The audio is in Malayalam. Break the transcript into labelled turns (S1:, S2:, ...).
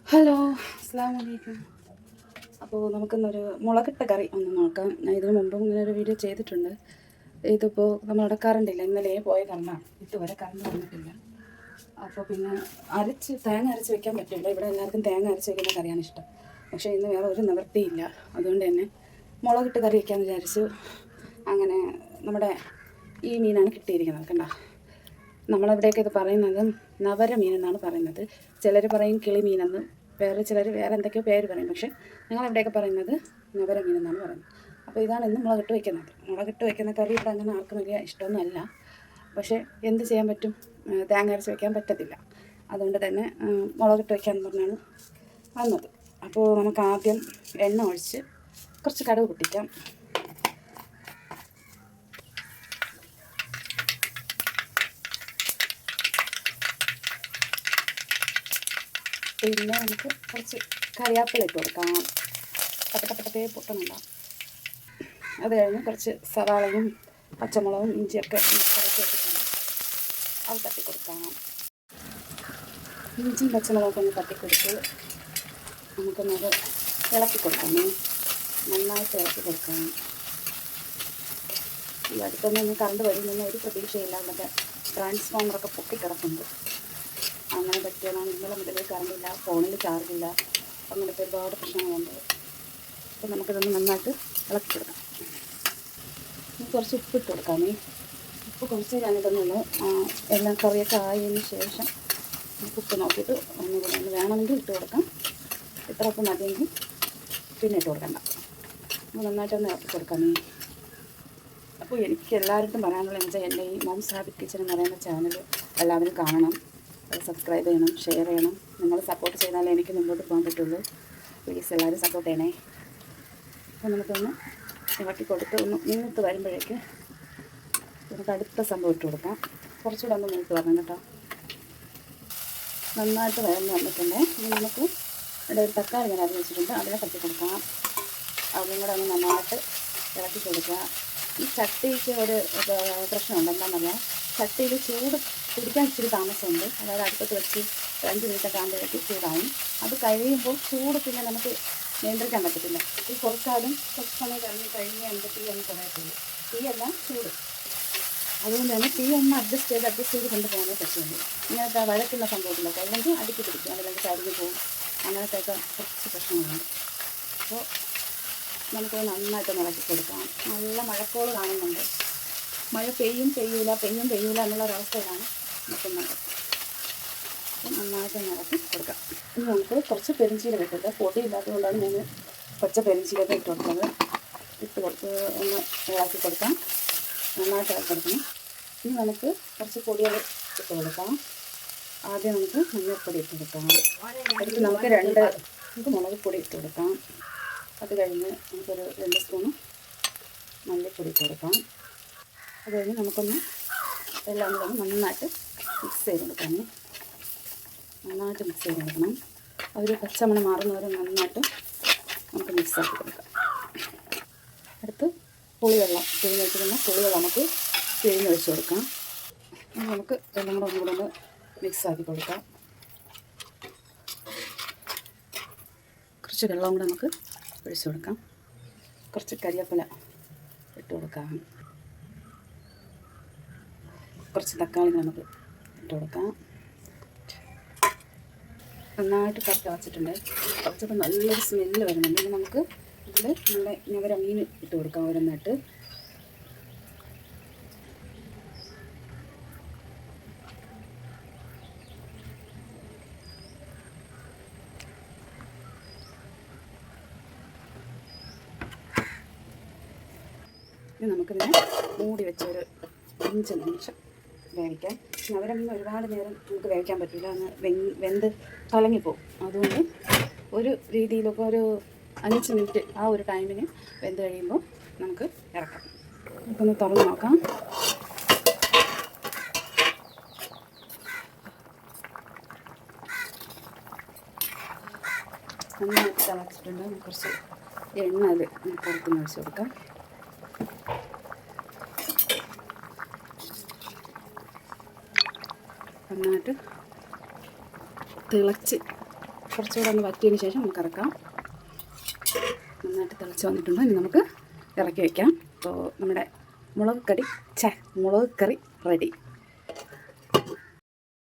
S1: ഹലോ, അസ്സാം വലൈക്കും. അപ്പോൾ നമുക്കിന്നൊരു മുളകിട്ട കറി ഒന്ന് നോക്കാം. ഞാൻ ഇതിനു മുമ്പും ഇങ്ങനെ ഒരു വീഡിയോ ചെയ്തിട്ടുണ്ട്. ഇതിപ്പോൾ നമ്മളുടെ കറണ്ടില്ല, ഇന്നലെ പോയ കറണ്ടാണ്, ഇതുവരെ കറണ്ട് വന്നിട്ടില്ല. അപ്പോൾ പിന്നെ തേങ്ങ അരച്ച് വെക്കാൻ പറ്റില്ല. ഇവിടെ എല്ലാവർക്കും തേങ്ങ അരച്ച് വെക്കുന്ന കറിയാണ് ഇഷ്ടം. പക്ഷേ ഇന്ന് വേറെ ഒരു നിവൃത്തിയില്ല. അതുകൊണ്ട് തന്നെ മുളകിട്ട് കറി വയ്ക്കാമെന്ന് വിചാരിച്ചു. അങ്ങനെ നമ്മുടെ ഈ മീനാണ് കിട്ടിയിരിക്കുന്നത്. കണ്ടോ, നമ്മളെവിടെയൊക്കെ ഇത് പറയുന്നത് നവര മീനെന്നാണ് പറയുന്നത്. ചിലർ പറയും കിളി മീനെന്ന്, ചിലർ വേറെ എന്തൊക്കെയോ പേര് പറയും. പക്ഷേ ഞങ്ങളെവിടെയൊക്കെ പറയുന്നത് നവര മീനെന്നാണ് പറയുന്നത്. അപ്പോൾ ഇതാണ് ഇന്ന് മുളകിട്ട് വയ്ക്കുന്നത്. മുളകിട്ട് വയ്ക്കുന്ന കറി ഇവിടെ അങ്ങനെ ആർക്കും വലിയ ഇഷ്ടമൊന്നുമല്ല. പക്ഷേ എന്ത് ചെയ്യാൻ പറ്റും, തേങ്ങ അരച്ച് വയ്ക്കാൻ പറ്റത്തില്ല. അതുകൊണ്ട് തന്നെ മുളകിട്ട് വയ്ക്കാമെന്ന് പറഞ്ഞാണ് വന്നത്. അപ്പോൾ നമുക്ക് ആദ്യം എണ്ണ ഒഴിച്ച് കുറച്ച് കടുക് പൊട്ടിക്കാം. പിന്നെ നമുക്ക് കുറച്ച് കറിവേപ്പില ഇട്ട് കൊടുക്കാം. പട്ടപ്പട്ടേ പൊട്ടണുണ്ടാവും. അത് കഴിഞ്ഞ് കുറച്ച് സവാളയും പച്ചമുളകും ഇഞ്ചിയൊക്കെ കറക്കി വെച്ചിട്ടുണ്ട്, അത് തട്ടിക്കൊടുക്കാം. ഇഞ്ചിയും പച്ചമുളകൊക്കെ ഒന്ന് തട്ടിക്കൊടുത്ത് നമുക്കൊന്നത് ഇളക്കി കൊടുക്കാം. നന്നായിട്ട് ഇളക്കി കൊടുക്കാം. ഈ അടുത്തൊന്നും കറണ്ട് വരുന്നൊന്നും ഒരു പ്രതീക്ഷയില്ല. മറ്റേ ട്രാൻസ്ഫോമറൊക്കെ പൊട്ടിക്കിടക്കുന്നുണ്ട്. അങ്ങനെ പറ്റിയതാണ്. ഇന്നലെ മുതൽ കറണ്ടില്ല, ഫോണിൽ ചാർജില്ല, അങ്ങനത്തെ ഒരുപാട് പ്രശ്നങ്ങളുണ്ട്. അപ്പോൾ നമുക്കിതൊന്ന് നന്നായിട്ട് ഇളക്കി കൊടുക്കാം. കുറച്ച് ഉപ്പിട്ട് കൊടുക്കാമേ. ഉപ്പ് കുറച്ച് ഞാനിതൊന്ന് എല്ലാം കറിയൊക്കെ ആയതിന് ശേഷം നമുക്ക് ഉപ്പ് നോക്കിയിട്ട് ഒന്നുകൂടെ വേണമെങ്കിൽ ഇട്ട് കൊടുക്കാം. ഇത്ര ഉപ്പ് മതിയെങ്കിൽ പിന്നെ ഇട്ട് കൊടുക്കണ്ട. അപ്പോൾ നന്നായിട്ടൊന്ന് ഇളക്കി കൊടുക്കാമേ. അപ്പോൾ എനിക്ക് എല്ലാവരും പറയാനുള്ളത് വെച്ചാൽ എൻ്റെ ഈ മോംസ് ഹാബിറ്റ് കിച്ചൺ എന്ന് പറയുന്ന ചാനൽ എല്ലാവരും കാണണം, സബ്സ്ക്രൈബ് ചെയ്യണം, ഷെയർ ചെയ്യണം. നിങ്ങൾ സപ്പോർട്ട് ചെയ്താലേ എനിക്ക് മുമ്പോട്ട് പോകാൻ പറ്റുള്ളൂ. പ്ലീസ് എല്ലാവരും സപ്പോർട്ട് ചെയ്യണേ. അപ്പോൾ നമുക്കൊന്ന് ഇളക്കി കൊടുത്ത് ഒന്ന് മൂത്ത് വരുമ്പോഴേക്ക് നമുക്ക് അടുത്ത സംഭവം ഇട്ട് കൊടുക്കാം. കുറച്ചുകൂടെ ഒന്ന് മൂത്ത് വരണം കേട്ടോ. നന്നായിട്ട് വരഞ്ഞ് വന്നിട്ടുണ്ട്. ഇനി നമുക്ക് ഇവിടെ ഒരു തക്കാളി ഞാൻ അരിഞ്ഞ് വെച്ചിട്ടുണ്ട്, അതിനെ കട്ടി കൊടുക്കാം. അതും കൂടെ ഒന്ന് നന്നായിട്ട് ഇളക്കി കൊടുക്കുക. ഈ ചട്ടിക്ക് ഒരു പ്രശ്നമുണ്ട്. എന്താണെന്നറിയാം, ചട്ടിയിൽ ചൂട് പിടിക്കാൻ ഇച്ചിരി താമസമുണ്ട്. അതായത് അടുപ്പത്ത് വെച്ച് 5 മിനിറ്റൊക്കെ ആകുമ്പോഴേക്ക് ചൂടാവും. അത് കഴിയുമ്പോൾ ചൂട് പിന്നെ നമുക്ക് നിയന്ത്രിക്കാൻ പറ്റത്തില്ല. ഈ കുറച്ച് സമയം കഴിഞ്ഞ് തീ ഒന്ന് കുറയത്തുള്ളൂ. തീയല്ല ചൂട്. അതുകൊണ്ട് തന്നെ തീ ഒന്ന് അഡ്ജസ്റ്റ് ചെയ്ത് കൊണ്ടുപോകാനേ പറ്റുള്ളൂ. ഇങ്ങനത്തെ വഴക്കുള്ള സംഭവത്തിലൊക്കെ അല്ലെങ്കിൽ അടുക്കി പിടിക്കും, അല്ലെങ്കിൽ കരിഞ്ഞു പോകും. അങ്ങനത്തെയൊക്കെ കുറച്ച് പ്രശ്നങ്ങളുണ്ട്. അപ്പോൾ നമുക്ക് നന്നായിട്ട് ഇളക്കി കൊടുക്കാം. നല്ല മഴക്കോള് കാണുന്നുണ്ട്. മഴ പെയ്യൂല എന്നുള്ളൊരവസ്ഥയിലാണ് നിൽക്കുന്നത്. അപ്പം നന്നായിട്ട് ഇളക്കി കൊടുക്കാം. ഇനി നമുക്ക് കുറച്ച് പെരിഞ്ചീരകം ഇട്ടിട്ട്, പൊടി ഇല്ലാത്തതുകൊണ്ടാണ് ഞാൻ പച്ച പെരിഞ്ചീരകം ഇട്ട് കൊടുത്തത്. ഇട്ട് കൊടുത്ത് ഒന്ന് ഇളക്കി കൊടുക്കാം. നന്നായിട്ട് ഇളക്കി കൊടുക്കണം. ഇനി നമുക്ക് കുറച്ച് പൊടികൾ ഇട്ട് കൊടുക്കാം. ആദ്യം നമുക്ക് മഞ്ഞൾപ്പൊടി ഇട്ട് കൊടുക്കാം. അടുത്ത് നമുക്ക് മുളക് പൊടി ഇട്ട് കൊടുക്കാം. അത് കഴിഞ്ഞ് നമുക്കൊരു 2 സ്പൂണ് മല്ലിപ്പൊടി ഇട്ട് കൊടുക്കാം. അത് കഴിഞ്ഞ് നമുക്കൊന്ന് എല്ലാം കൂടെ നന്നായിട്ട് മിക്സ് ചെയ്ത് കൊടുക്കാം. നന്നായിട്ട് മിക്സ് ചെയ്ത് കൊടുക്കണം. ഒരു പച്ചമണം മാറുന്നവരെ നന്നായിട്ട് നമുക്ക് മിക്സ് ആക്കി കൊടുക്കാം. അടുത്ത് പുളിവെള്ളം പിഴിഞ്ഞ് വെച്ചിരുന്ന പുളിവെള്ളം നമുക്ക് പിഴിഞ്ഞൊഴിച്ച് കൊടുക്കാം. നമുക്ക് എല്ലാം കൂടെ ഒന്നുകൂടെ ഒന്ന് മിക്സ് ആക്കി കൊടുക്കാം. കുറച്ച് വെള്ളം കൂടെ നമുക്ക് ഒഴിച്ച് കൊടുക്കാം. കുറച്ച് കരിവേപ്പില ഇട്ട് കൊടുക്കാം. കുറച്ച് തക്കാളി നമുക്ക് ഇട്ട് കൊടുക്കാം. നന്നായിട്ട് കറക്റ്റ് വച്ചിട്ടുണ്ട്. കുറച്ചപ്പോൾ നല്ലൊരു സ്മെല്ല് വരുന്നുണ്ട്. ഇനി നമുക്ക് ഇതിൽ നമ്മുടെ ഞവര മീൻ ഇട്ട് കൊടുക്കാം. ഓരോന്നായിട്ട് ഇനി നമുക്കിതിനെ മൂടി വെച്ചൊരു 5 നിമിഷം വേവിക്കാം. ഞവര മീൻ ഒരുപാട് നേരം നമുക്ക് വേവിക്കാൻ പറ്റില്ല, അങ്ങ് വെന്ത് കലങ്ങിപ്പോവും. അതുകൊണ്ട് ഒരു രീതിയിലൊക്കെ ഒരു 5 മിനിറ്റ് ആ ഒരു ടൈമിന് വെന്ത് കഴിയുമ്പോൾ നമുക്ക് ഇറക്കാം. നമുക്കൊന്ന് തുറന്ന് നോക്കാം. നന്നായിട്ട് തിളച്ചിട്ടുണ്ട്. കുറച്ച് എണ്ണ അത് പുറത്തുനിന്ന് ഒഴിച്ച് കൊടുക്കാം. നന്നായിട്ട് തിളച്ച് കുറച്ചുകൂടെ ഒന്ന് വറ്റിയതിന് ശേഷം നമുക്ക് ഇറക്കാം. നന്നായിട്ട് തിളച്ച് വന്നിട്ടുണ്ട്. ഇനി നമുക്ക് ഇറക്കി വയ്ക്കാം. അപ്പോൾ നമ്മുടെ മുളക് കറി റെഡി.